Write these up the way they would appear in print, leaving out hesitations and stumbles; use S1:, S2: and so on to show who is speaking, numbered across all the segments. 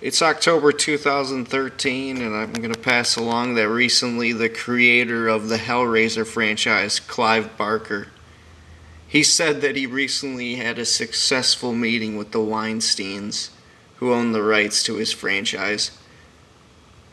S1: It's October 2013, and I'm going to pass along that recently the creator of the Hellraiser franchise, Clive Barker, he said that he recently had a successful meeting with the Weinsteins, who own the rights to his franchise,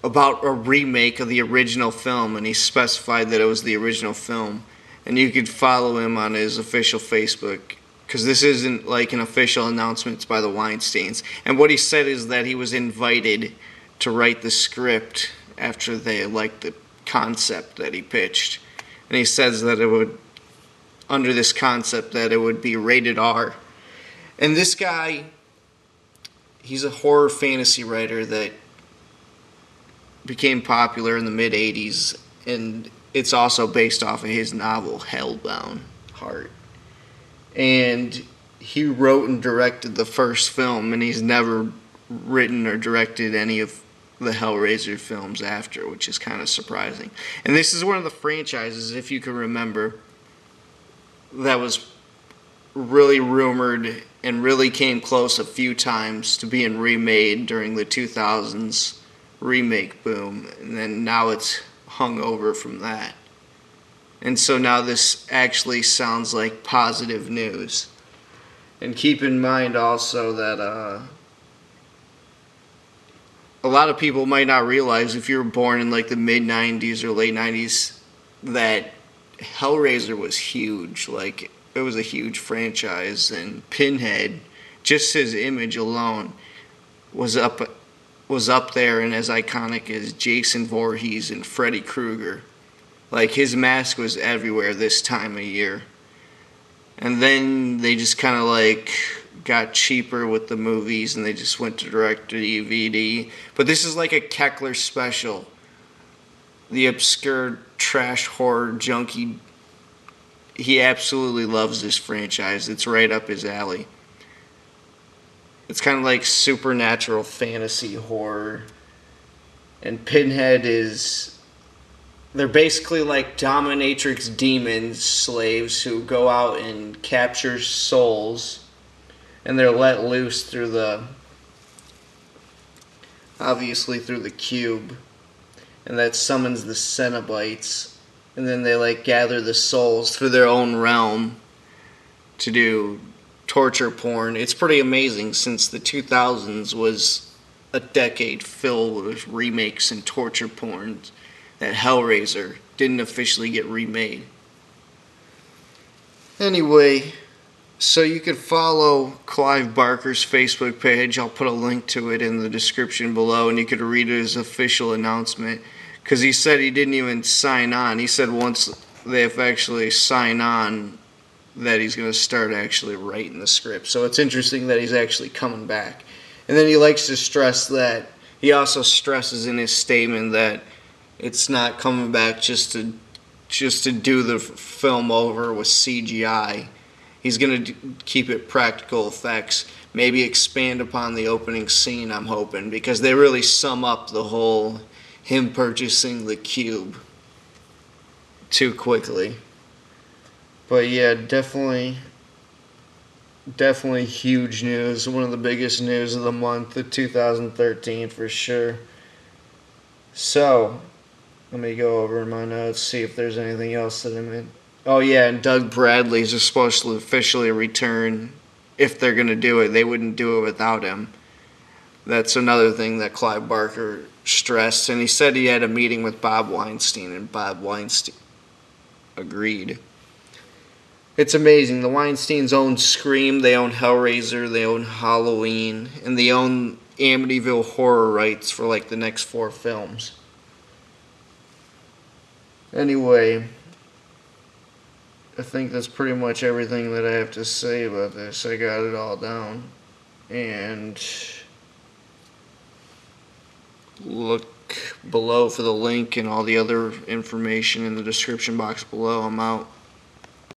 S1: about a remake of the original film, and he specified that it was the original film. And you could follow him on his official Facebook, because this isn't like an official announcement by the Weinsteins. And what he said is that he was invited to write the script after they liked the concept that he pitched. And he says that it would, under this concept, that it would be rated R. And this guy, he's a horror fantasy writer that became popular in the mid-'80s, and it's also based off of his novel, Hellbound Heart. And he wrote and directed the first film, and he's never written or directed any of the Hellraiser films after, which is kind of surprising. And this is one of the franchises, if you can remember, that was really rumored and really came close a few times to being remade during the 2000s remake boom, and then now it's hung over from that. And so now this actually sounds like positive news. And keep in mind also that a lot of people might not realize, if you were born in like the mid-'90s or late 90s, that Hellraiser was huge. Like, it was a huge franchise, and Pinhead, just his image alone, was up there and as iconic as Jason Voorhees and Freddy Krueger. Like, his mask was everywhere this time of year. And then they just kind of like got cheaper with the movies, and they just went to direct-to-DVD. But this is like a Keckler special. The obscure trash horror junkie, he absolutely loves this franchise. It's right up his alley. It's kind of like supernatural fantasy horror. And Pinhead is... they're basically like dominatrix demons, slaves who go out and capture souls. And they're let loose through the... obviously through the cube. And that summons the Cenobites. And then they like gather the souls through their own realm to do torture porn. It's pretty amazing, since the 2000s was a decade filled with remakes and torture porn, that Hellraiser didn't officially get remade. Anyway, so you could follow Clive Barker's Facebook page. I'll put a link to it in the description below, and you could read his official announcement, because he said he didn't even sign on. He said once they actually sign on, that he's going to start actually writing the script. So it's interesting that he's actually coming back. And then he likes to stress that, he also stresses in his statement that it's not coming back just to do the film over with CGI. He's going to keep it practical effects, maybe expand upon the opening scene, I'm hoping, because they really sum up the whole him purchasing the cube too quickly. But yeah, definitely huge news. One of the biggest news of the month of 2013 for sure. So, let me go over my notes, see if there's anything else that I meant. Oh yeah, and Doug Bradley's supposed to officially return. If they're going to do it, they wouldn't do it without him. That's another thing that Clive Barker stressed. And he said he had a meeting with Bob Weinstein, and Bob Weinstein agreed. It's amazing. The Weinsteins own Scream, they own Hellraiser, they own Halloween, and they own Amityville Horror rights for like the next 4 films. Anyway, I think that's pretty much everything that I have to say about this. I got it all down. And look below for the link and all the other information in the description box below. I'm out.